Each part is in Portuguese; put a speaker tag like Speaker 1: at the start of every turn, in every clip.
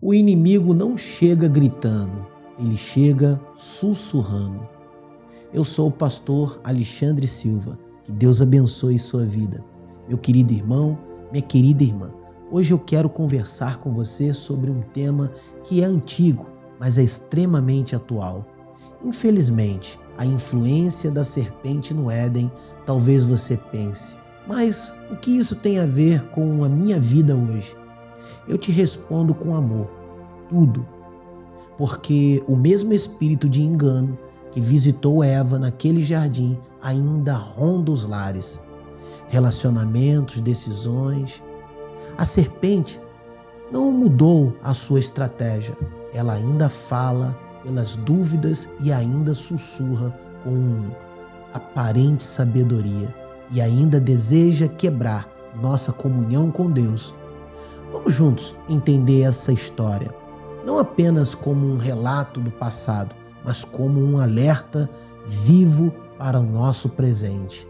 Speaker 1: O inimigo não chega gritando, ele chega sussurrando. Eu sou o pastor Alexandre Silva. Que Deus abençoe sua vida. Meu querido irmão, minha querida irmã, hoje eu quero conversar com você sobre um tema que é antigo, mas é extremamente atual. Infelizmente, a influência da serpente no Éden, talvez você pense, mas o que isso tem a ver com a minha vida hoje? Eu te respondo com amor, tudo. Porque o mesmo espírito de engano que visitou Eva naquele jardim ainda ronda os lares, relacionamentos, decisões. A serpente não mudou a sua estratégia, ela ainda fala pelas dúvidas e ainda sussurra com aparente sabedoria e ainda deseja quebrar nossa comunhão com Deus. Vamos juntos entender essa história, não apenas como um relato do passado, mas como um alerta vivo para o nosso presente.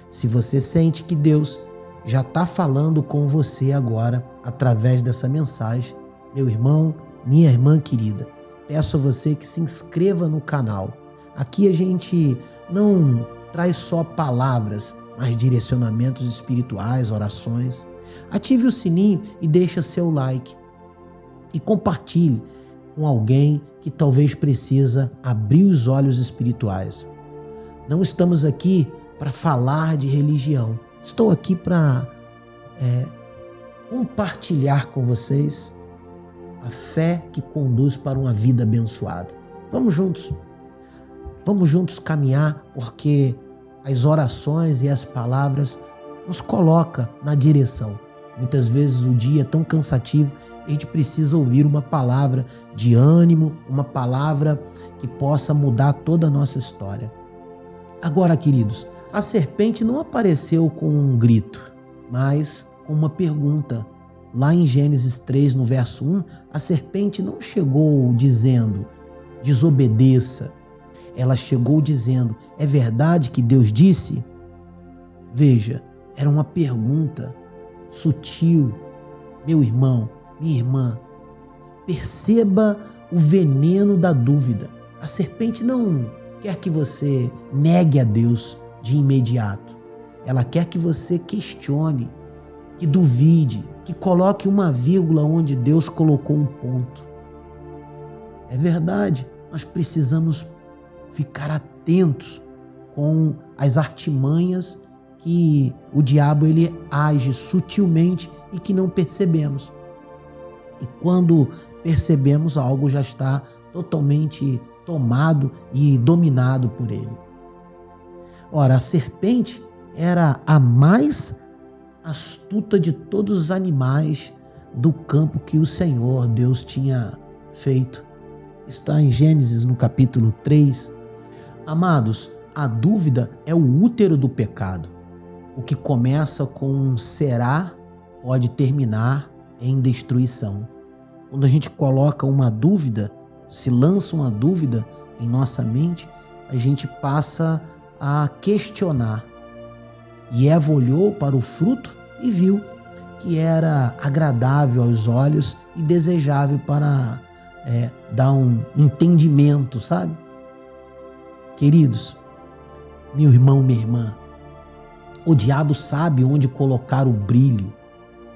Speaker 1: Se você sente que Deus já está falando com você agora através dessa mensagem, meu irmão, minha irmã querida, peço a você que se inscreva no canal. Aqui a gente não traz só palavras, mas direcionamentos espirituais, orações. Ative o sininho e deixa seu like. E compartilhe com alguém que talvez precisa abrir os olhos espirituais. Não estamos aqui para falar de religião. Estou aqui para compartilhar com vocês a fé que conduz para uma vida abençoada. Vamos juntos caminhar, porque as orações e as palavras nos colocam na direção. Muitas vezes o dia é tão cansativo, a gente precisa ouvir uma palavra de ânimo, uma palavra que possa mudar toda a nossa história. Agora, queridos, a serpente não apareceu com um grito, mas com uma pergunta. Lá em Gênesis 3, no verso 1, a serpente não chegou dizendo, desobedeça. Ela chegou dizendo, é verdade que Deus disse? Veja, era uma pergunta sutil. Meu irmão, minha irmã, perceba o veneno da dúvida. A serpente não quer que você negue a Deus de imediato. Ela quer que você questione, que duvide, que coloque uma vírgula onde Deus colocou um ponto. É verdade, nós precisamos ficar atentos com as artimanhas que o diabo ele age sutilmente e que não percebemos. E quando percebemos, algo já está totalmente tomado e dominado por ele. Ora, a serpente era a mais astuta de todos os animais do campo que o Senhor Deus tinha feito. Está em Gênesis, no capítulo 3. Amados, a dúvida é o útero do pecado. O que começa com um será pode terminar em destruição. Quando a gente coloca uma dúvida, se lança uma dúvida em nossa mente, a gente passa a questionar. E Eva olhou para o fruto e viu que era agradável aos olhos e desejável para dar um entendimento, sabe? Queridos, meu irmão, minha irmã, o diabo sabe onde colocar o brilho.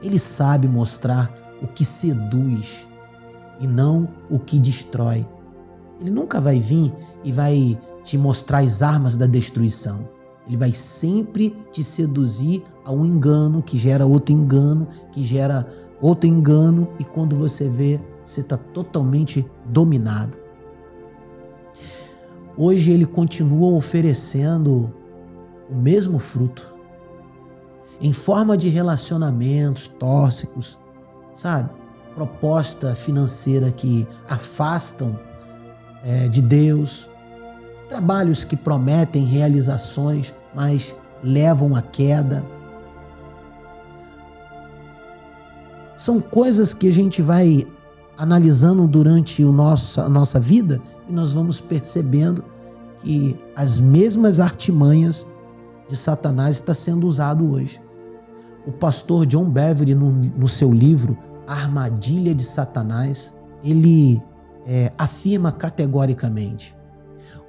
Speaker 1: Ele sabe mostrar o que seduz e não o que destrói. Ele nunca vai vir e vai te mostrar as armas da destruição. Ele vai sempre te seduzir a um engano que gera outro engano, que gera outro engano, e quando você vê, você está totalmente dominado. Hoje ele continua oferecendo o mesmo fruto, em forma de relacionamentos tóxicos, sabe? Proposta financeira que afastam de Deus, trabalhos que prometem realizações, mas levam à queda. São coisas que a gente vai analisando durante a nossa vida e nós vamos percebendo que as mesmas artimanhas de Satanás estão sendo usadas hoje. O pastor John Bevere, no seu livro a armadilha de Satanás, ele afirma categoricamente: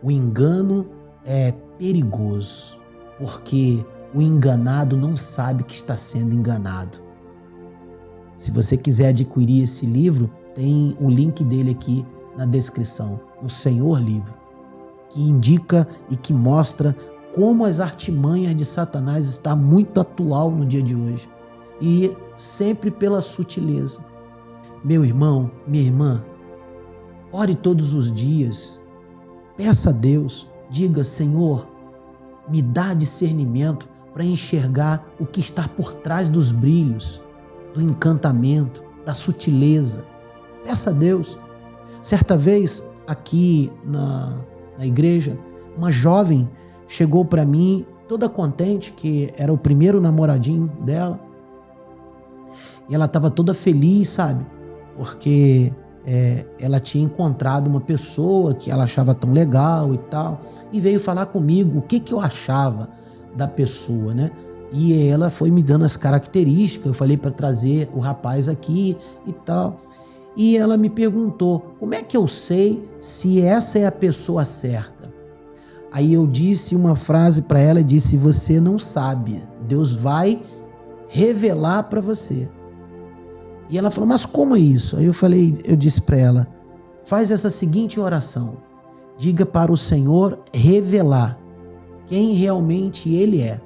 Speaker 1: o engano é perigoso, porque o enganado não sabe que está sendo enganado. Se você quiser adquirir esse livro, tem o link dele aqui na descrição, no Senhor Livro, que indica e que mostra como as artimanhas de Satanás estão muito atual no dia de hoje, e sempre pela sutileza. Meu irmão, minha irmã, ore todos os dias, peça a Deus, diga: Senhor, me dá discernimento para enxergar o que está por trás dos brilhos, do encantamento, da sutileza. Peça a Deus. Certa vez, aqui na igreja, uma jovem chegou para mim toda contente, que era o primeiro namoradinho dela, e ela estava toda feliz, sabe? Porque ela tinha encontrado uma pessoa que ela achava tão legal e tal, e veio falar comigo o que eu achava da pessoa, né? E ela foi me dando as características, eu falei para trazer o rapaz aqui e tal, e ela me perguntou: como é que eu sei se essa é a pessoa certa? Aí eu disse uma frase para ela, disse: você não sabe, Deus vai revelar para você. E ela falou: mas como é isso? Aí eu disse para ela: faz essa seguinte oração, diga para o Senhor revelar quem realmente Ele é.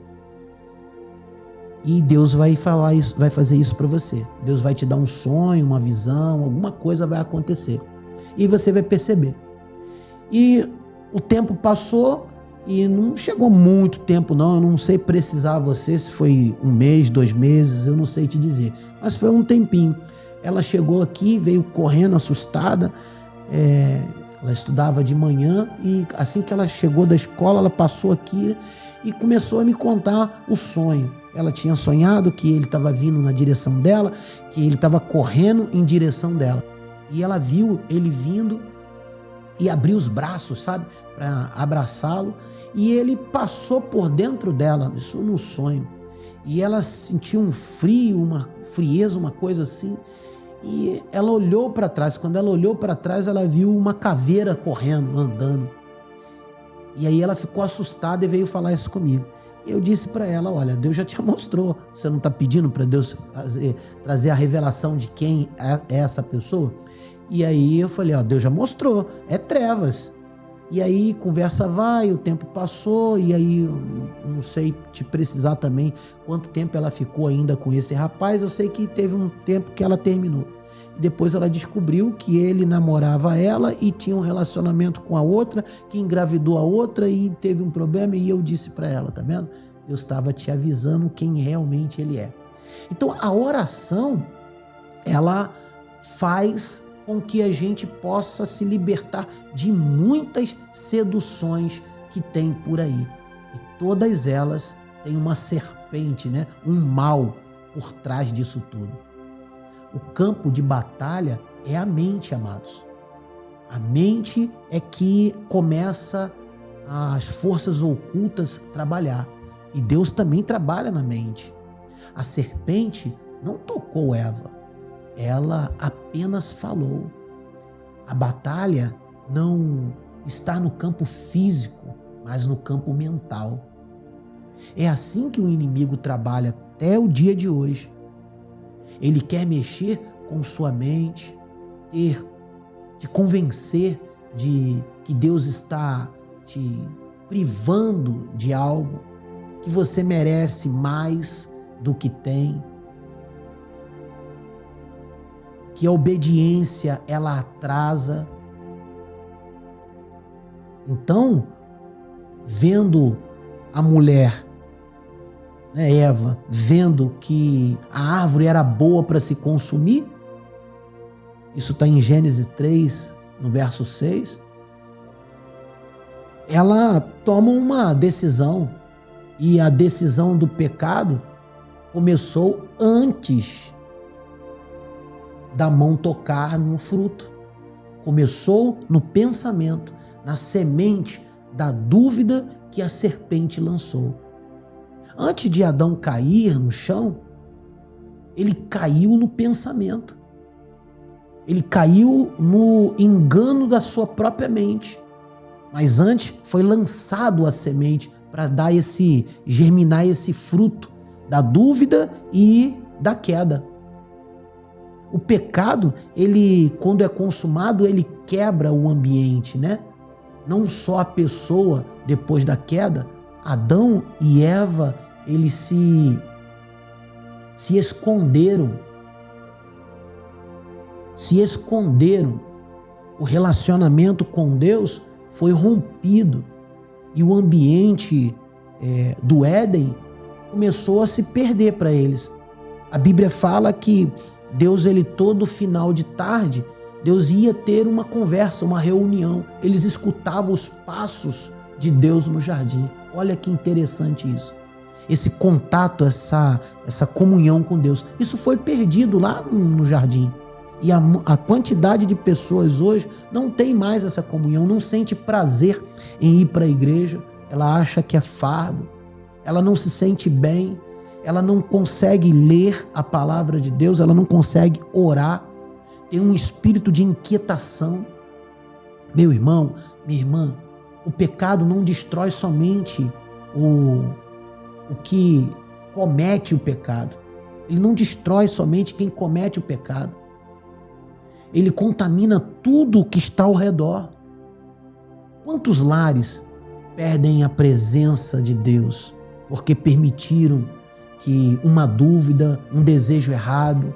Speaker 1: E Deus vai falar isso, vai fazer isso para você. Deus vai te dar um sonho, uma visão, alguma coisa vai acontecer. E você vai perceber. E o tempo passou e não chegou muito tempo não, eu não sei precisar você se foi 1 mês, 2 meses, eu não sei te dizer. Mas foi um tempinho. Ela chegou aqui, veio correndo assustada, ela estudava de manhã e assim que ela chegou da escola, ela passou aqui e começou a me contar o sonho. Ela tinha sonhado que ele estava vindo na direção dela, que ele estava correndo em direção dela. E ela viu ele vindo e abriu os braços, sabe, para abraçá-lo. E ele passou por dentro dela, isso no sonho. E ela sentiu um frio, uma frieza, uma coisa assim. E ela olhou para trás. Quando ela olhou para trás, ela viu uma caveira correndo, andando. E aí ela ficou assustada e veio falar isso comigo. Eu disse para ela: olha, Deus já te mostrou. Você não está pedindo para Deus trazer a revelação de quem é essa pessoa? E aí eu falei: ó, Deus já mostrou, é trevas. E aí conversa vai, o tempo passou, e aí eu não sei te precisar também quanto tempo ela ficou ainda com esse rapaz. Eu sei que teve um tempo que ela terminou. E depois ela descobriu que ele namorava ela e tinha um relacionamento com a outra, que engravidou a outra e teve um problema. E eu disse para ela: tá vendo? Deus estava te avisando quem realmente ele é. Então a oração, ela faz com que a gente possa se libertar de muitas seduções que tem por aí. E todas elas têm uma serpente, né? Um mal por trás disso tudo. O campo de batalha é a mente, amados. A mente é que começa as forças ocultas a trabalhar. E Deus também trabalha na mente. A serpente não tocou Eva. Ela apenas falou. A batalha não está no campo físico, mas no campo mental. É assim que o inimigo trabalha até o dia de hoje. Ele quer mexer com sua mente, te convencer de que Deus está te privando de algo, que você merece mais do que tem, que a obediência ela atrasa. Então, vendo a mulher, né, Eva, vendo que a árvore era boa para se consumir, isso está em Gênesis 3, no verso 6, ela toma uma decisão, e a decisão do pecado começou antes da mão tocar no fruto. Começou no pensamento, na semente da dúvida que a serpente lançou. Antes de Adão cair no chão, ele caiu no pensamento. Ele caiu no engano da sua própria mente. Mas antes foi lançado a semente para dar germinar esse fruto da dúvida e da queda. O pecado, quando é consumado, ele quebra o ambiente, né? Não só a pessoa, depois da queda, Adão e Eva, eles se esconderam. Se esconderam. O relacionamento com Deus foi rompido. E o ambiente do Éden começou a se perder para eles. A Bíblia fala que Deus, todo final de tarde, Deus ia ter uma conversa, uma reunião. Eles escutavam os passos de Deus no jardim. Olha que interessante isso. Esse contato, essa comunhão com Deus. Isso foi perdido lá no jardim. E a quantidade de pessoas hoje não tem mais essa comunhão, não sente prazer em ir para a igreja. Ela acha que é fardo, ela não se sente bem, ela não consegue ler a palavra de Deus, ela não consegue orar, tem um espírito de inquietação. Meu irmão, minha irmã, o pecado não destrói somente o que comete o pecado. Ele não destrói somente quem comete o pecado. Ele contamina tudo o que está ao redor. Quantos lares perdem a presença de Deus porque permitiram que uma dúvida, um desejo errado,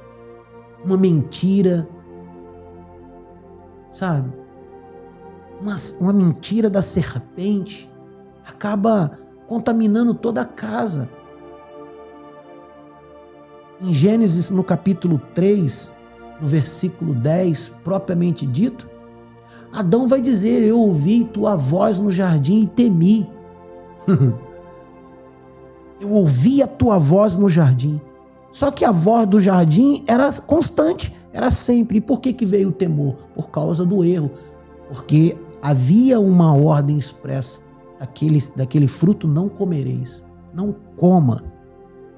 Speaker 1: uma mentira, sabe? Uma mentira da serpente acaba contaminando toda a casa. Em Gênesis, no capítulo 3, no versículo 10, propriamente dito, Adão vai dizer: eu ouvi tua voz no jardim e temi. Eu ouvi a tua voz no jardim. Só que a voz do jardim era constante, era sempre. E por que veio o temor? Por causa do erro. Porque havia uma ordem expressa: daquele fruto não comereis, não coma.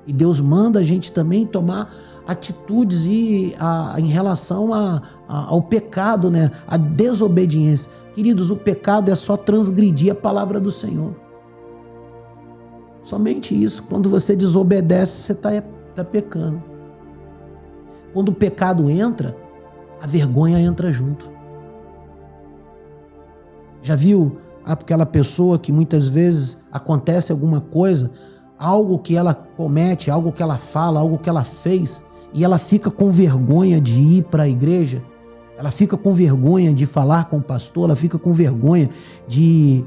Speaker 1: E Deus manda a gente também tomar atitudes em relação ao pecado, né? A desobediência. Queridos, o pecado é só transgredir a palavra do Senhor. Somente isso. Quando você desobedece, você está pecando. Quando o pecado entra, a vergonha entra junto. Já viu aquela pessoa que muitas vezes acontece alguma coisa, algo que ela comete, algo que ela fala, algo que ela fez, e ela fica com vergonha de ir para a igreja, ela fica com vergonha de falar com o pastor, ela fica com vergonha de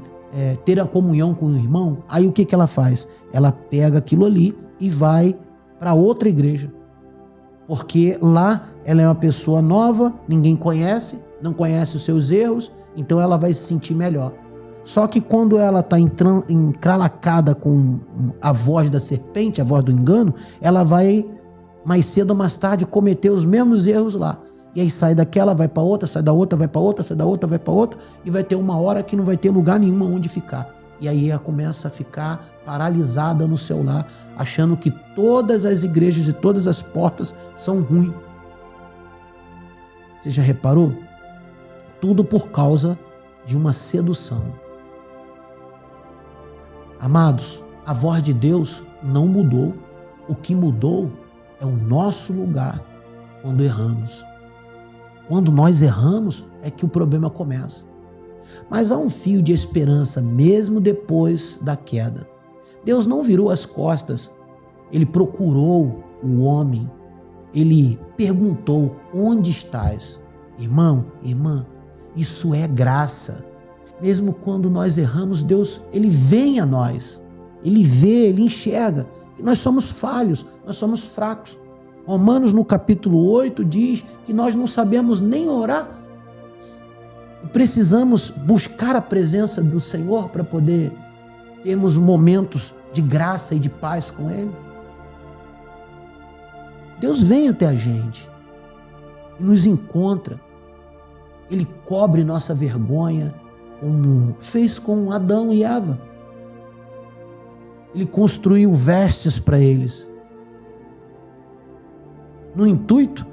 Speaker 1: ter a comunhão com o irmão. Aí o que ela faz? Ela pega aquilo ali e vai para outra igreja, porque lá ela é uma pessoa nova, ninguém conhece, não conhece os seus erros, então ela vai se sentir melhor. Só que quando ela está encralacada com a voz da serpente, a voz do engano, ela vai mais cedo ou mais tarde cometer os mesmos erros lá. E aí sai daquela, vai para outra, sai da outra, vai para outra, sai da outra, vai para outra, e vai ter uma hora que não vai ter lugar nenhum onde ficar. E aí ela começa a ficar paralisada no seu lar, achando que todas as igrejas e todas as portas são ruins. Você já reparou? Tudo por causa de uma sedução. Amados, a voz de Deus não mudou. O que mudou é o nosso lugar quando erramos. Quando nós erramos é que o problema começa. Mas há um fio de esperança mesmo depois da queda. Deus não virou as costas. Ele procurou o homem. Ele perguntou: onde estás? Irmão, irmã, isso é graça. Mesmo quando nós erramos, Deus, Ele vem a nós. Ele vê, Ele enxerga que nós somos falhos, nós somos fracos. Romanos, no capítulo 8, diz que nós não sabemos nem orar. E precisamos buscar a presença do Senhor para poder termos momentos de graça e de paz com Ele. Deus vem até a gente e nos encontra. Ele cobre nossa vergonha, como fez com Adão e Eva. Ele construiu vestes para eles, no intuito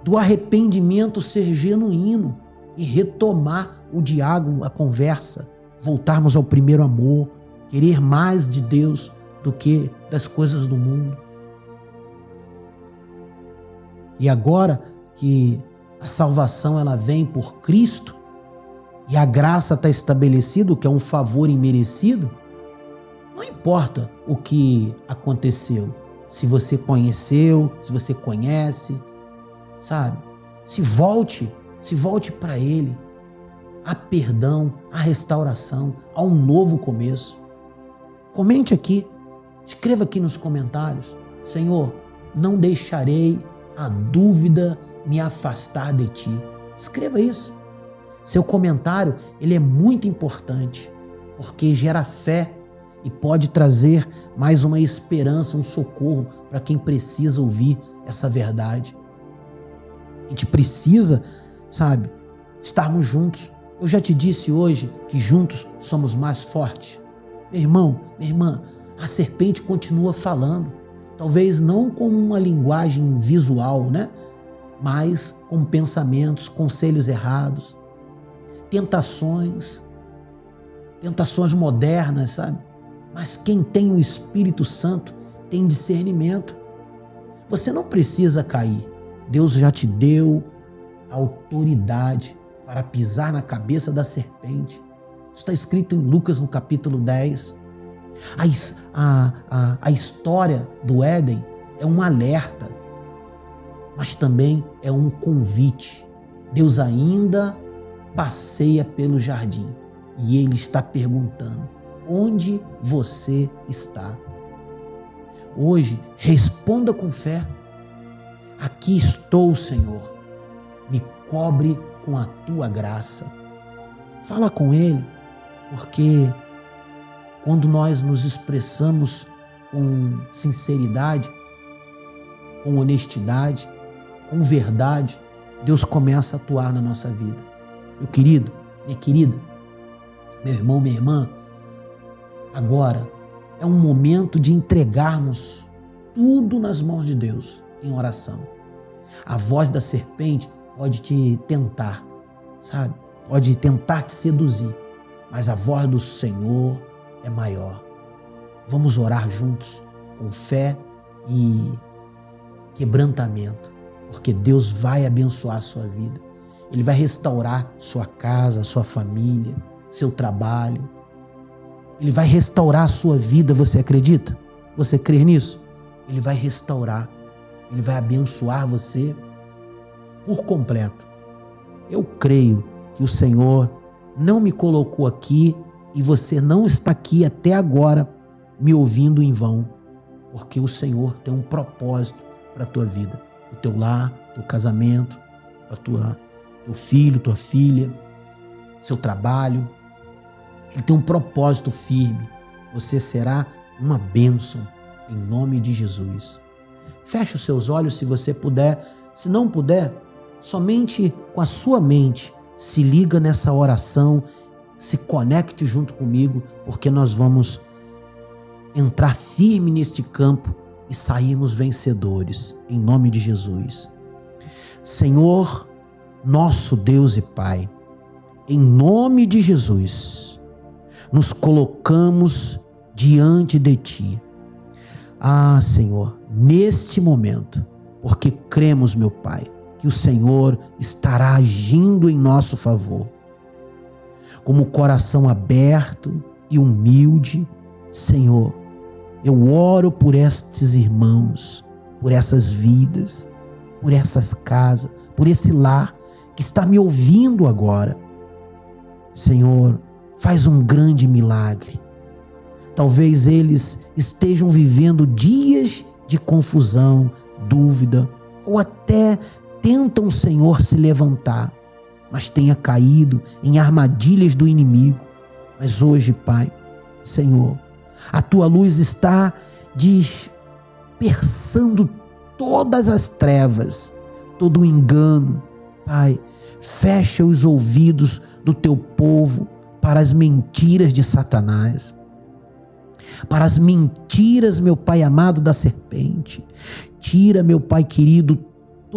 Speaker 1: do arrependimento ser genuíno e retomar o diálogo, a conversa, voltarmos ao primeiro amor, querer mais de Deus do que das coisas do mundo. E agora que a salvação ela vem por Cristo e a graça está estabelecida, que é um favor imerecido, não importa o que aconteceu, se você conheceu, se você conhece, sabe? Se volte para Ele. Há perdão, há restauração, há um novo começo. Comente aqui, escreva aqui nos comentários: Senhor, não deixarei a dúvida me afastar de Ti. Escreva isso. Seu comentário, ele é muito importante, porque gera fé e pode trazer mais uma esperança, um socorro para quem precisa ouvir essa verdade. A gente precisa, sabe, estarmos juntos. Eu já te disse hoje que juntos somos mais fortes. Meu irmão, minha irmã, a serpente continua falando. Talvez não com uma linguagem visual, né? Mas com pensamentos, conselhos errados, tentações modernas, sabe? Mas quem tem o Espírito Santo tem discernimento. Você não precisa cair. Deus já te deu autoridade para pisar na cabeça da serpente. Isso está escrito em Lucas no capítulo 10. A história do Éden é um alerta, mas também é um convite. Deus ainda passeia pelo jardim e Ele está perguntando: onde você está? Hoje, responda com fé: aqui estou, Senhor, me cobre com a Tua graça. Fala com Ele, porque quando nós nos expressamos com sinceridade, com honestidade, com verdade, Deus começa a atuar na nossa vida. Meu querido, minha querida, meu irmão, minha irmã, agora é um momento de entregarmos tudo nas mãos de Deus em oração. A voz da serpente pode te tentar, sabe? Pode tentar te seduzir, mas a voz do Senhor é maior. Vamos orar juntos com fé e quebrantamento, porque Deus vai abençoar a sua vida. Ele vai restaurar sua casa, sua família, seu trabalho. Ele vai restaurar a sua vida, você acredita? Você crê nisso? Ele vai restaurar, Ele vai abençoar você por completo. Eu creio que o Senhor não me colocou aqui e você não está aqui até agora me ouvindo em vão, porque o Senhor tem um propósito para a tua vida, o teu lar, teu casamento, para teu filho, tua filha, seu trabalho. Ele tem um propósito firme. Você será uma bênção em nome de Jesus. Feche os seus olhos se você puder. Se não puder, somente com a sua mente se liga nessa oração, se conecte junto comigo, porque nós vamos entrar firme neste campo e sairmos vencedores, em nome de Jesus. Senhor, nosso Deus e Pai, em nome de Jesus, nos colocamos diante de Ti. Ah, Senhor, neste momento, porque cremos, meu Pai, que o Senhor estará agindo em nosso favor. Como coração aberto e humilde, Senhor, eu oro por estes irmãos, por essas vidas, por essas casas, por esse lar que está me ouvindo agora. Senhor, faz um grande milagre. Talvez eles estejam vivendo dias de confusão, dúvida, ou até tentam, Senhor, se levantar, mas tenha caído em armadilhas do inimigo. Mas hoje, Pai, Senhor, a Tua luz está dispersando todas as trevas, todo o engano. Pai, fecha os ouvidos do Teu povo para as mentiras de Satanás, para as mentiras, meu Pai amado, da serpente. Tira, meu Pai querido,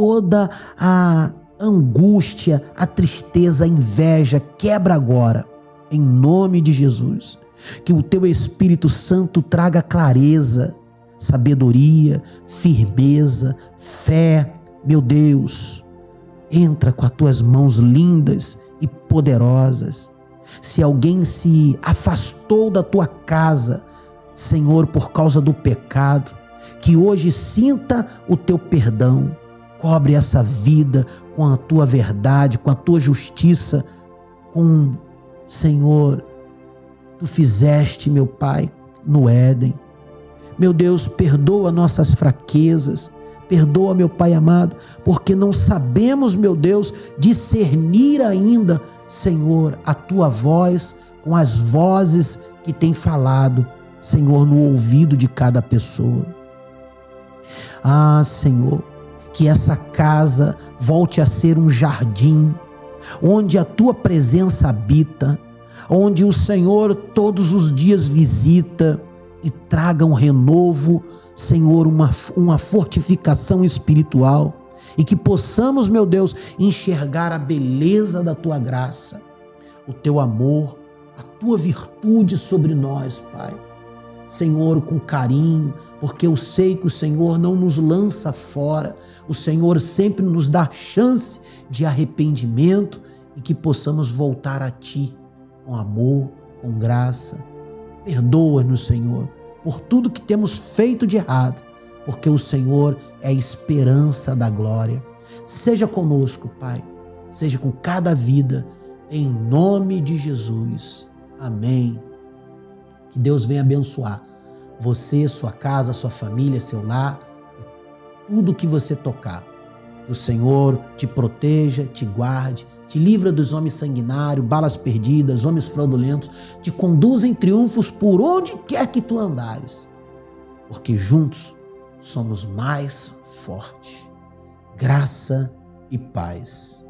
Speaker 1: toda a angústia, a tristeza, a inveja, quebra agora, em nome de Jesus. Que o teu Espírito Santo traga clareza, sabedoria, firmeza, fé. Meu Deus, entra com as tuas mãos lindas e poderosas. Se alguém se afastou da tua casa, Senhor, por causa do pecado, que hoje sinta o teu perdão. Cobre essa vida com a tua verdade, com a tua justiça, com, Senhor, tu fizeste, meu Pai, no Éden. Meu Deus, perdoa nossas fraquezas, perdoa, meu Pai amado, porque não sabemos, meu Deus, discernir ainda, Senhor, a tua voz com as vozes que tem falado, Senhor, no ouvido de cada pessoa. Ah, Senhor, que essa casa volte a ser um jardim, onde a tua presença habita, onde o Senhor todos os dias visita e traga um renovo, Senhor, uma fortificação espiritual, e que possamos, meu Deus, enxergar a beleza da tua graça, o teu amor, a tua virtude sobre nós, Pai. Senhor, com carinho, porque eu sei que o Senhor não nos lança fora, o Senhor sempre nos dá chance de arrependimento e que possamos voltar a Ti com amor, com graça. Perdoa-nos, Senhor, por tudo que temos feito de errado, porque o Senhor é a esperança da glória. Seja conosco, Pai, seja com cada vida, em nome de Jesus. Amém. Que Deus venha abençoar você, sua casa, sua família, seu lar, tudo que você tocar. Que o Senhor te proteja, te guarde, te livra dos homens sanguinários, balas perdidas, homens fraudulentos, te conduza em triunfos por onde quer que tu andares, porque juntos somos mais fortes. Graça e paz.